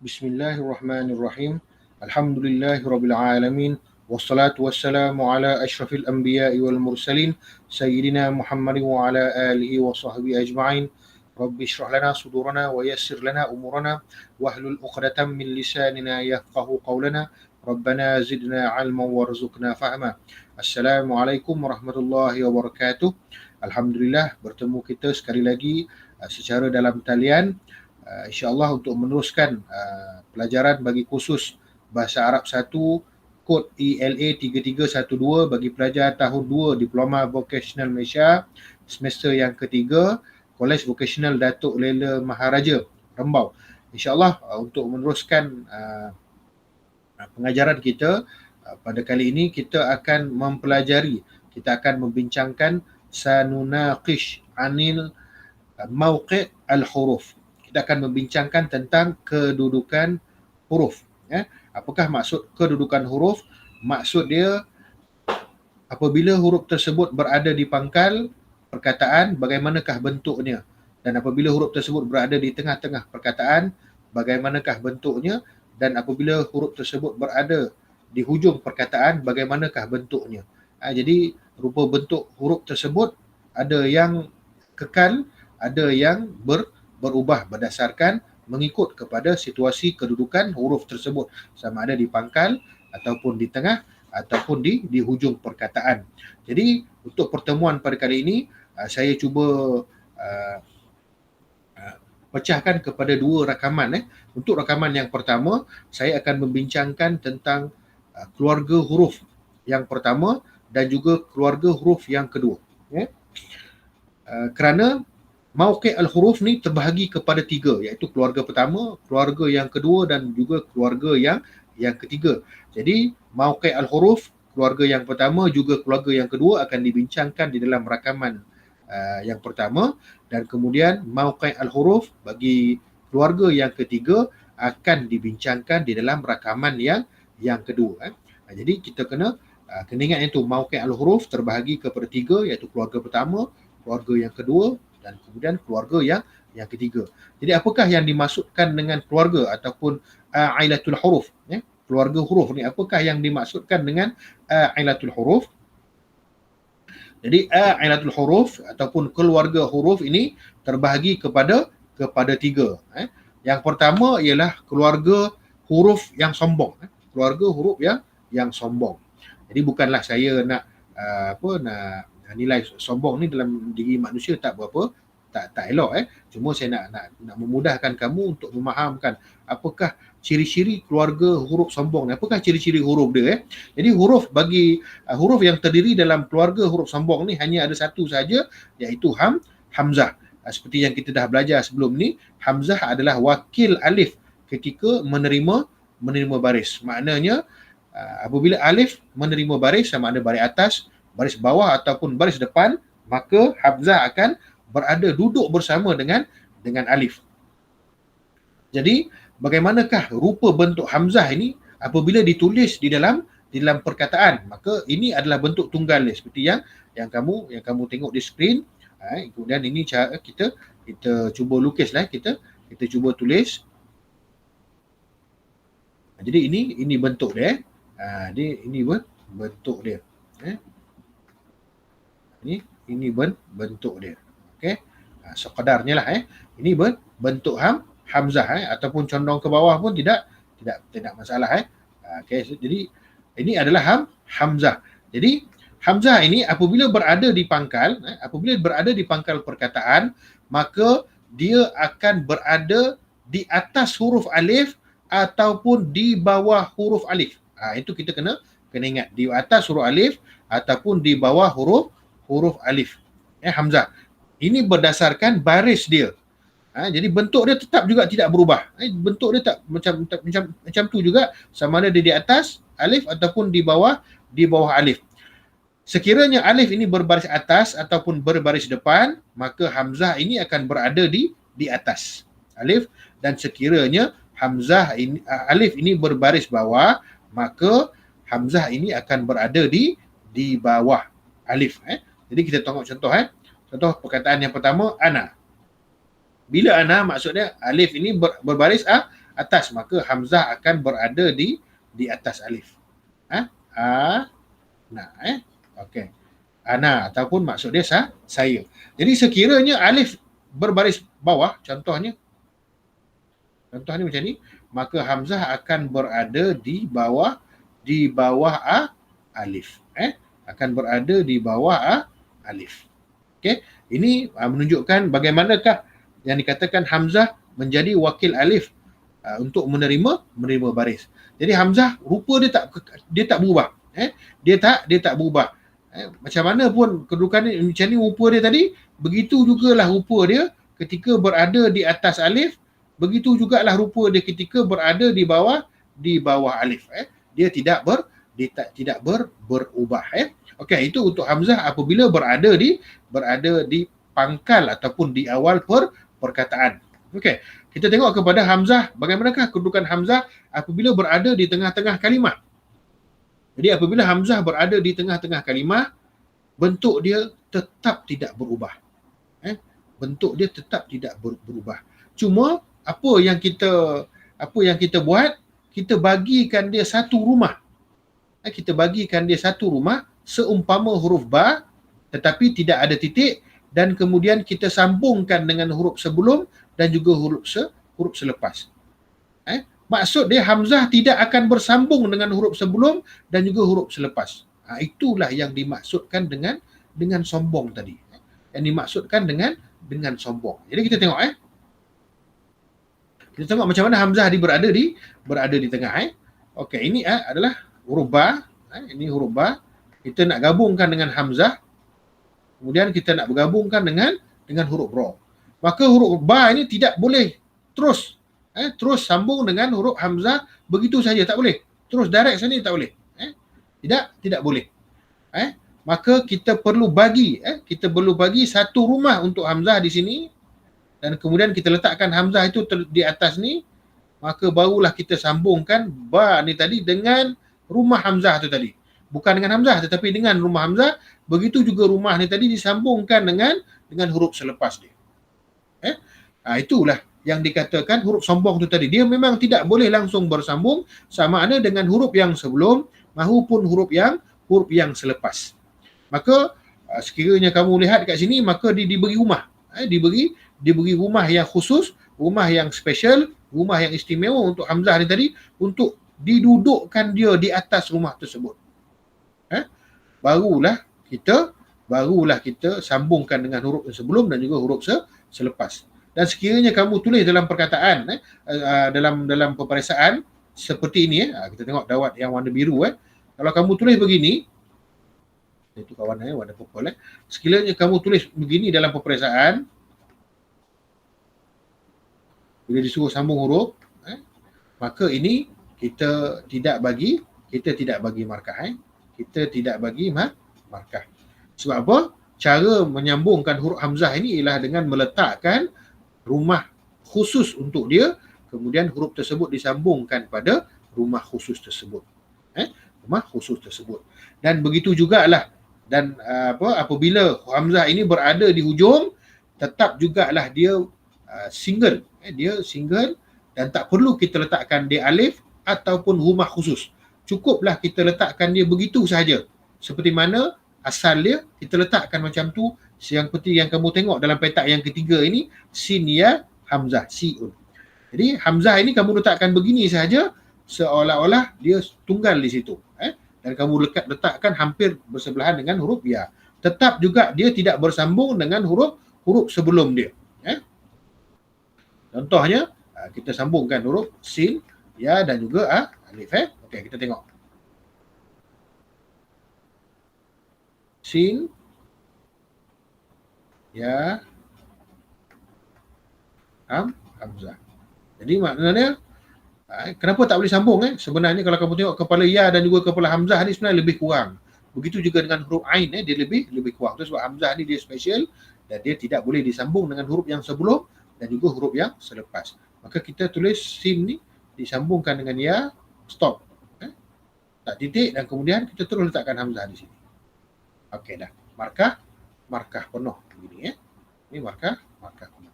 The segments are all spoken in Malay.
Bismillahirrahmanirrahim. Alhamdulillahirabbil alamin. Wassalatu wassalamu ala asyrafil anbiya'i wal mursalin sayyidina Muhammadin wa ala alihi wa sahbihi ajma'in. Rabbi shrah lana sudurana wa yassir lana umurana wahlul 'uqdatam min lisanina yafqahu qawlana. Rabbana zidna 'ilman warzuqna fahma. Assalamualaikum warahmatullahi wabarakatuh. Alhamdulillah bertemu kita sekali lagi secara dalam talian, insya-Allah untuk meneruskan pelajaran bagi kursus Bahasa Arab 1 kod ELA 3312 bagi pelajar tahun 2 Diploma Vocational Malaysia semester yang ketiga Kolej Vocational Datuk Lela Maharaja Rembau. Insya-Allah untuk meneruskan pengajaran kita pada kali ini kita akan mempelajari, kita akan membincangkan sanunaqish anil mauqi' al-huruf. Kita akan membincangkan tentang kedudukan huruf. Apakah maksud kedudukan huruf? Maksud dia apabila huruf tersebut berada di pangkal perkataan, bagaimanakah bentuknya? Dan apabila huruf tersebut berada di tengah-tengah perkataan, bagaimanakah bentuknya? Dan apabila huruf tersebut berada di hujung perkataan, bagaimanakah bentuknya? Jadi rupa bentuk huruf tersebut ada yang kekal, ada yang berubah berdasarkan mengikut kepada situasi kedudukan huruf tersebut, sama ada di pangkal ataupun di tengah ataupun di hujung perkataan. Jadi untuk pertemuan pada kali ini saya cuba pecahkan kepada dua rakaman. Untuk rakaman yang pertama, saya akan membincangkan tentang keluarga huruf yang pertama dan juga keluarga huruf yang kedua. Kerana mauqi' al-huruf ni terbahagi kepada tiga, iaitu keluarga pertama, keluarga yang kedua dan juga keluarga yang ketiga. Jadi mauqi' al-huruf, keluarga yang pertama juga keluarga yang kedua akan dibincangkan di dalam rakaman yang pertama, dan kemudian mauqi' al-huruf bagi keluarga yang ketiga akan dibincangkan di dalam rakaman yang kedua. Jadi kita kena ingat itu, mauqi' al-huruf terbahagi kepada tiga, iaitu keluarga pertama, keluarga yang kedua dan kemudian keluarga yang ketiga. Jadi apakah yang dimaksudkan dengan keluarga ataupun ailatul huruf? Keluarga huruf ni apakah yang dimaksudkan dengan ailatul huruf? Jadi ailatul huruf ataupun keluarga huruf ini terbahagi kepada tiga. Yang pertama ialah keluarga huruf yang sombong. Keluarga huruf yang sombong. Jadi bukanlah saya nak nak nilai sombong ni dalam diri manusia tak berapa, tak elok. Cuma saya nak memudahkan kamu untuk memahamkan apakah ciri-ciri keluarga huruf sombong ni, apakah ciri-ciri huruf dia. Jadi huruf huruf yang terdiri dalam keluarga huruf sombong ni hanya ada satu saja, iaitu hamzah. Seperti yang kita dah belajar sebelum ni, hamzah adalah wakil alif ketika menerima baris. Maknanya apabila alif menerima baris, sama ada baris atas, baris bawah ataupun baris depan, maka hamzah akan berada duduk bersama dengan alif. Jadi bagaimanakah rupa bentuk hamzah ini apabila ditulis di dalam perkataan? Maka ini adalah bentuk tunggal seperti yang kamu tengok di skrin. Kemudian ini cara kita cuba lukislah, kita cuba tulis. Jadi ini bentuk dia. Ini bentuk dia. Ini bentuk dia. Okey. Sekedarnya lah. Ini bentuk hamzah ataupun condong ke bawah pun tidak masalah. Okey. Jadi ini adalah hamzah. Jadi hamzah ini apabila berada di pangkal perkataan, maka dia akan berada di atas huruf alif ataupun di bawah huruf alif. Itu kita kena ingat, di atas huruf alif ataupun di bawah huruf alif. Hamzah. Ini berdasarkan baris dia. Jadi bentuk dia tetap juga tidak berubah. Bentuk dia tak macam tu juga, sama ada dia di atas alif ataupun di bawah alif. Sekiranya alif ini berbaris atas ataupun berbaris depan, maka hamzah ini akan berada di atas alif, dan sekiranya alif ini berbaris bawah, maka hamzah ini akan berada di bawah alif. Jadi kita tengok contoh. Contoh perkataan yang pertama, ana. Bila ana, maksudnya alif ini berbaris atas, maka hamzah akan berada di atas alif. Ana, okey. Ana ataupun maksud dia saya. Jadi sekiranya alif berbaris bawah, contohnya macam ni, maka hamzah akan berada di bawah alif. Akan berada di bawah alif. Okey, ini menunjukkan bagaimanakah yang dikatakan hamzah menjadi wakil alif untuk menerima baris. Jadi hamzah rupa dia tak berubah. Dia tak berubah. Macam mana pun kedudukan dia, macam ni rupa dia tadi, begitu jugalah rupa dia ketika berada di atas alif, begitu jugalah rupa dia ketika berada di bawah alif. Dia tidak berubah. Okey, itu untuk hamzah apabila berada di pangkal ataupun di awal perkataan. Okey, kita tengok kepada hamzah, bagaimanakah kedudukan hamzah apabila berada di tengah-tengah kalimah. Jadi apabila hamzah berada di tengah-tengah kalimah, bentuk dia tetap tidak berubah. Bentuk dia tetap tidak berubah. Cuma apa yang kita buat, kita bagikan dia satu rumah. Kita bagikan dia satu rumah seumpama huruf ba tetapi tidak ada titik, dan kemudian kita sambungkan dengan huruf sebelum dan juga huruf selepas. Maksud dia hamzah tidak akan bersambung dengan huruf sebelum dan juga huruf selepas. Itulah yang dimaksudkan dengan sombong tadi. Yang dimaksudkan dengan sombong. Jadi kita tengok kita tengok macam mana hamzah berada di tengah. Okey, ini adalah huruf ba. Ini huruf ba. Kita nak gabungkan dengan hamzah. Kemudian kita nak bergabungkan dengan huruf ra. Maka huruf ba ini tidak boleh terus sambung dengan huruf hamzah begitu saja, tak boleh. Terus direct saja tak boleh. Tidak boleh. Maka kita perlu bagi satu rumah untuk hamzah di sini, dan kemudian kita letakkan hamzah itu di atas ni, maka barulah kita sambungkan ba ni tadi dengan rumah hamzah tu tadi. Bukan dengan hamzah tetapi dengan rumah hamzah. Begitu juga rumah ni tadi disambungkan dengan huruf selepas dia. Itulah yang dikatakan huruf sombong tu tadi. Dia memang tidak boleh langsung bersambung sama ada dengan huruf yang sebelum maupun huruf yang selepas. Maka sekiranya kamu lihat kat sini, maka diberi rumah. Diberi rumah yang khusus, rumah yang special, rumah yang istimewa untuk hamzah ni tadi, untuk didudukkan dia di atas rumah tersebut. Barulah kita sambungkan dengan huruf sebelum dan juga huruf selepas. Dan sekiranya kamu tulis dalam perkataan, dalam peperiksaan seperti ini, kita tengok dawat yang warna biru. Kalau kamu tulis begini, itu kawan warna purple. Sekiranya kamu tulis begini dalam peperiksaan, bila disuruh sambung huruf, maka ini kita tidak bagi markah. Kita tidak bagi markah. Sebab apa? Cara menyambungkan huruf hamzah ini ialah dengan meletakkan rumah khusus untuk dia, kemudian huruf tersebut disambungkan pada rumah khusus tersebut. Rumah khusus tersebut. Dan begitu jugalah, dan apabila hamzah ini berada di hujung, tetap jugalah dia single. Dia single dan tak perlu kita letakkan dia alif ataupun rumah khusus. Cukuplah kita letakkan dia begitu sahaja. Seperti mana asal dia, kita letakkan macam tu. Yang seperti yang kamu tengok dalam petak yang ketiga ini, sin ya hamzah, siun. Jadi hamzah ini kamu letakkan begini sahaja, seolah-olah dia tunggal di situ. Dan kamu letakkan hampir bersebelahan dengan huruf ya. Tetap juga dia tidak bersambung dengan huruf sebelum dia. Contohnya, kita sambungkan huruf sin, ya dan juga alif. Okey, kita tengok. Sin, ya, hamzah. Jadi maknanya, kenapa tak boleh sambung? Sebenarnya kalau kamu tengok kepala ya dan juga kepala hamzah ni sebenarnya lebih kurang. Begitu juga dengan huruf ain, dia lebih kurang. Itu sebab hamzah ni dia special dan dia tidak boleh disambung dengan huruf yang sebelum dan juga huruf yang selepas. Maka kita tulis sin ni disambungkan dengan ya, stop. Tak titik, dan kemudian kita terus letakkan hamzah di sini. Okey dah. Markah penuh begini. Ini markah penuh.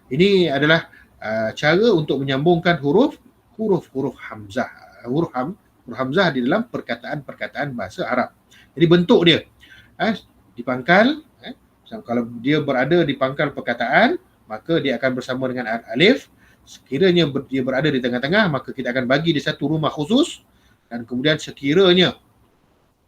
Ini adalah cara untuk menyambungkan huruf hamzah. Huruf hamzah di dalam perkataan-perkataan bahasa Arab. Jadi bentuk dia di pangkal, kalau dia berada di pangkal perkataan, maka dia akan bersama dengan alif. Sekiranya dia berada di tengah-tengah, maka kita akan bagi dia satu rumah khusus, dan kemudian sekiranya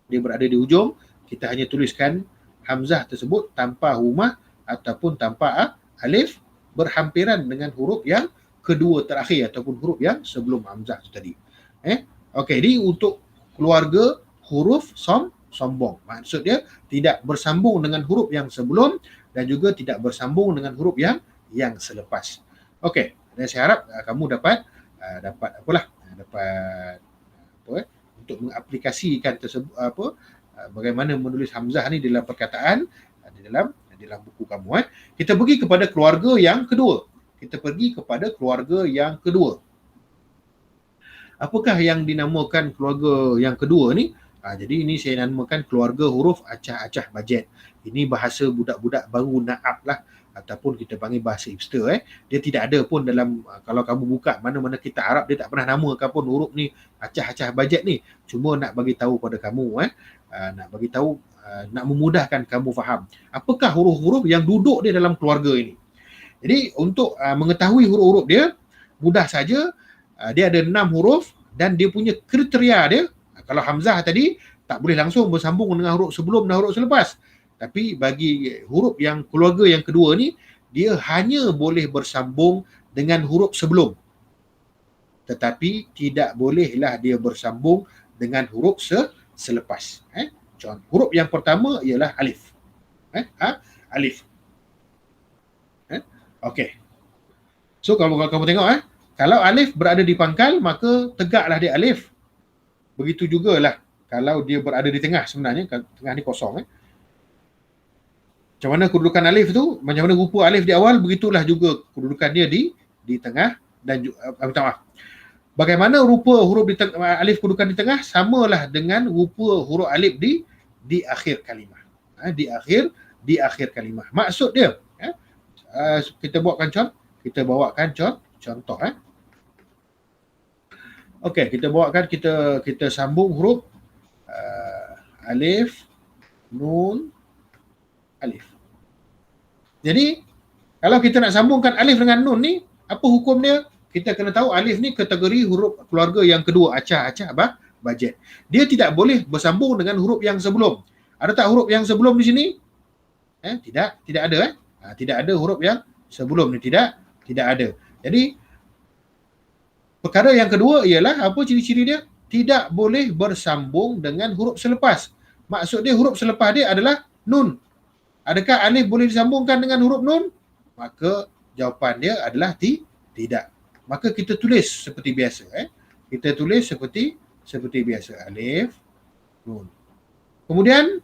dia berada di ujung, kita hanya tuliskan hamzah tersebut tanpa rumah ataupun tanpa alif, berhampiran dengan huruf yang kedua terakhir ataupun huruf yang sebelum hamzah itu tadi. Okey, jadi untuk keluarga huruf sombong, maksud dia tidak bersambung dengan huruf yang sebelum dan juga tidak bersambung dengan huruf yang selepas. Okey, dan saya harap kamu dapat untuk mengaplikasikan bagaimana menulis hamzah ni dalam perkataan di dalam buku kamu. Kita pergi kepada keluarga yang kedua. Apakah yang dinamakan keluarga yang kedua ni? Jadi ini saya namakan keluarga huruf acah-acah bajet. Ini bahasa budak-budak baru naab lah, ataupun kita panggil bahasa hipster. Dia tidak ada pun dalam, kalau kamu buka mana-mana kitab Arab, dia tak pernah namakan pun huruf ni acah-acah bajet ni. Cuma nak bagi tahu pada kamu, nak memudahkan kamu faham apakah huruf-huruf yang duduk dia dalam keluarga ini. Jadi untuk mengetahui huruf-huruf dia, mudah saja. Dia ada 6 huruf dan dia punya kriteria dia. Kalau hamzah tadi tak boleh langsung bersambung dengan huruf sebelum dan huruf selepas. Tapi bagi huruf yang keluarga yang kedua ni, dia hanya boleh bersambung dengan huruf sebelum. Tetapi tidak bolehlah dia bersambung dengan huruf selepas. Contoh, huruf yang pertama ialah alif. Alif. Okey. So kalau kamu tengok, kalau alif berada di pangkal, maka tegaklah dia alif. Begitu jugalah kalau dia berada di tengah, sebenarnya tengah ni kosong. Macam mana kedudukan alif tu, macam mana rupa alif di awal, begitulah juga kedudukan dia di tengah. Dan minta maaf, bagaimana rupa huruf alif kedudukan di tengah, samalah dengan rupa huruf alif di akhir kalimah. Di akhir kalimah. Maksud dia, kita bawakan contoh. Okey, kita sambung huruf alif, nun, alif. Jadi kalau kita nak sambungkan alif dengan nun ni, apa hukum dia? Kita kena tahu alif ni kategori huruf keluarga yang kedua, acah-acah bajet. Dia tidak boleh bersambung dengan huruf yang sebelum. Ada tak huruf yang sebelum di sini? Tidak ada. Tidak ada huruf yang sebelum ni, tidak ada. Jadi perkara yang kedua ialah apa ciri-ciri dia? Tidak boleh bersambung dengan huruf selepas. Maksud dia huruf selepas dia adalah nun. Adakah alif boleh disambungkan dengan huruf nun? Maka jawapan dia adalah tidak. Maka kita tulis seperti biasa. Kita tulis seperti biasa. Alif, nun. Kemudian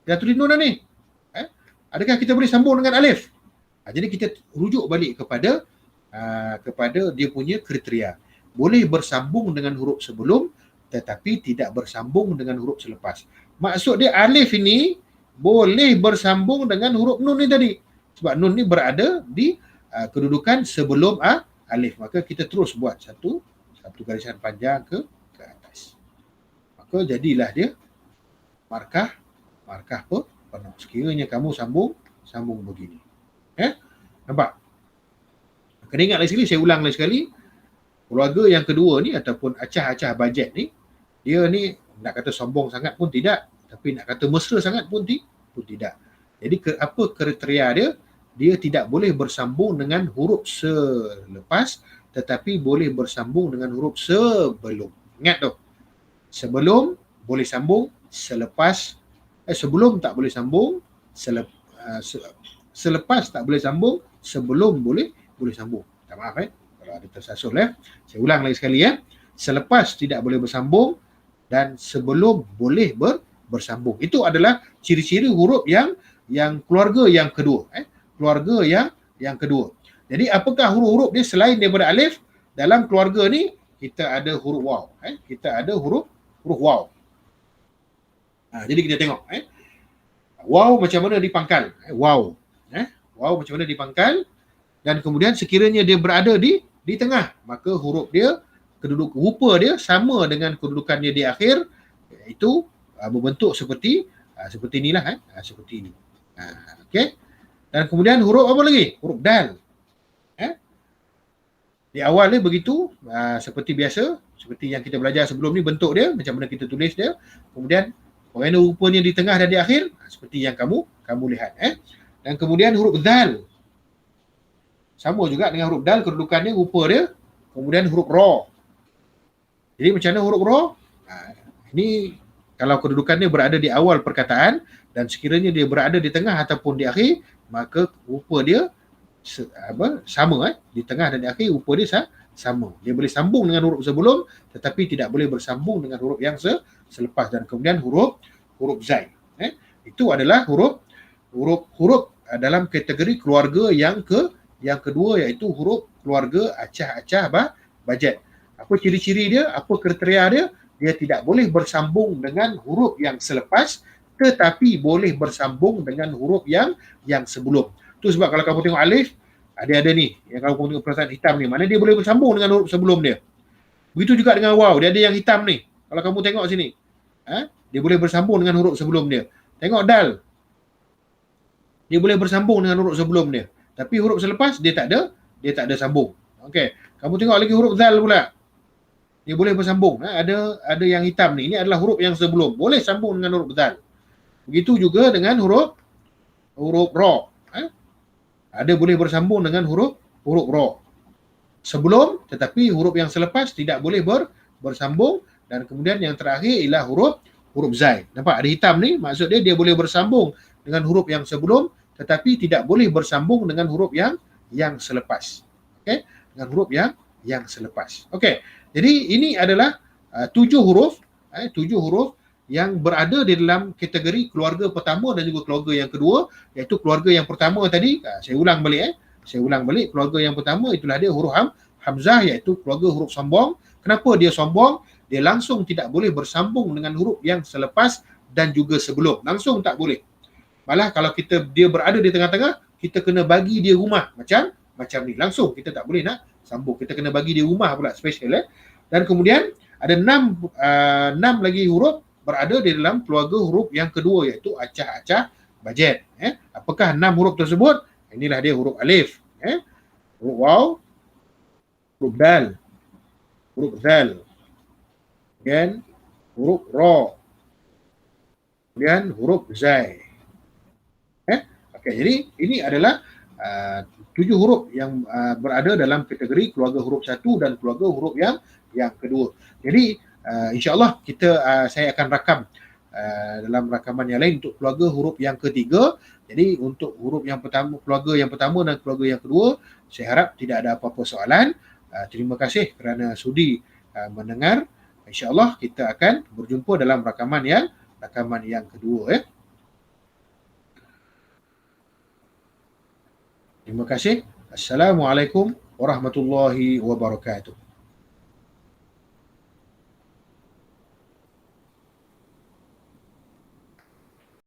kita tulis nun ni. Adakah kita boleh sambung dengan alif? Jadi kita rujuk balik kepada dia punya kriteria. Boleh bersambung dengan huruf sebelum, tetapi tidak bersambung dengan huruf selepas. Maksud dia alif ini boleh bersambung dengan huruf nun ni tadi. Sebab nun ni berada di kedudukan sebelum alif. Maka kita terus buat satu garisan panjang ke atas. Maka jadilah dia markah penuh. Sekiranya kamu sambung begini. Nampak? Kena ingat lagi sekali, saya ulang lagi sekali. Keluarga yang kedua ni ataupun acah-acah bajet ni, dia ni nak kata sombong sangat pun tidak, tapi nak kata mesra sangat pun tidak. Jadi apa kriteria dia? Dia tidak boleh bersambung dengan huruf selepas, tetapi boleh bersambung dengan huruf sebelum. Ingat tu. Sebelum boleh sambung, sebelum tak boleh sambung, selepas tak boleh sambung, sebelum boleh sambung. Tak maaf kalau ada tersasul. Saya ulang lagi sekali. Selepas tidak boleh bersambung dan sebelum boleh bersambung. Itu adalah ciri-ciri huruf yang keluarga yang kedua. Keluarga yang kedua. Jadi apakah huruf-huruf dia selain daripada alif? Dalam keluarga ni kita ada huruf waw. Kita ada huruf waw. Jadi kita tengok. Waw macam mana dipangkal? Waw macam mana dipangkal? dan kemudian sekiranya dia berada di tengah, maka huruf dia, kedudukan rupa dia sama dengan kedudukan dia di akhir, iaitu berbentuk seperti inilah, seperti ini. Okey. Dan kemudian huruf apa lagi? Huruf dal. Di awal dia begitu, seperti biasa, seperti yang kita belajar sebelum ni, bentuk dia, macam mana kita tulis dia. Kemudian bagaimana rupanya di tengah dan di akhir, seperti yang kamu lihat. Dan kemudian huruf dal. Sama juga dengan huruf dal, kedudukannya, rupa dia. Kemudian huruf ra. Jadi macam mana huruf ra? Ini kalau kedudukannya berada di awal perkataan dan sekiranya dia berada di tengah ataupun di akhir, maka rupa dia sama, di tengah dan di akhir rupa dia sama. Dia boleh sambung dengan huruf sebelum tetapi tidak boleh bersambung dengan huruf yang selepas. Dan kemudian huruf zai. Itu adalah huruf dalam kategori keluarga yang kedua, iaitu huruf keluarga acah-acah bajet. Apa ciri-ciri dia? Apa kriteria dia? Dia tidak boleh bersambung dengan huruf yang selepas tetapi boleh bersambung dengan huruf yang sebelum. Tu sebab kalau kamu tengok alif, ada ni, yang kamu tengok perasaan hitam ni, mana dia boleh bersambung dengan huruf sebelum dia. Begitu juga dengan waw, dia ada yang hitam ni. Kalau kamu tengok sini, dia boleh bersambung dengan huruf sebelum dia. Tengok dal, dia boleh bersambung dengan huruf sebelum dia. Tapi huruf selepas dia tak ada sambung. Okey, kamu tengok lagi huruf zal pula. Dia boleh bersambung. Ada yang hitam ni, ini adalah huruf yang sebelum. Boleh sambung dengan huruf zal. Begitu juga dengan huruf ra. Ada boleh bersambung dengan huruf ra sebelum, tetapi huruf yang selepas tidak boleh bersambung. Dan kemudian yang terakhir ialah huruf zai. Nampak ada hitam ni, maksud dia boleh bersambung dengan huruf yang sebelum tetapi tidak boleh bersambung dengan huruf yang selepas. Okey, dengan huruf yang selepas. Okey. Jadi ini adalah 7 huruf yang berada di dalam kategori keluarga pertama dan juga keluarga yang kedua, iaitu keluarga yang pertama tadi, saya ulang balik, keluarga yang pertama itulah dia huruf hamzah, iaitu keluarga huruf sombong. Kenapa dia sombong? Dia langsung tidak boleh bersambung dengan huruf yang selepas dan juga sebelum. Langsung tak boleh. Malah kalau dia berada di tengah-tengah, kita kena bagi dia rumah macam ni. Langsung kita tak boleh nak sambung. Kita kena bagi dia rumah pula, special. Dan kemudian ada 6 lagi huruf berada di dalam keluarga huruf yang kedua, iaitu acah-acah bajet. Apakah 6 huruf tersebut? Inilah dia huruf alif, huruf waw, huruf dal, huruf zal, kemudian huruf ra, kemudian huruf zai. Okey, jadi ini adalah 7 huruf yang berada dalam kategori keluarga huruf 1 dan keluarga huruf yang kedua. Jadi InsyaAllah saya akan rakam dalam rakaman yang lain untuk keluarga huruf yang ketiga. Jadi untuk huruf yang pertama, keluarga yang pertama dan keluarga yang kedua, saya harap tidak ada apa-apa soalan. Terima kasih kerana sudi mendengar. InsyaAllah kita akan berjumpa dalam rakaman yang kedua. Terima kasih. Assalamualaikum warahmatullahi wabarakatuh.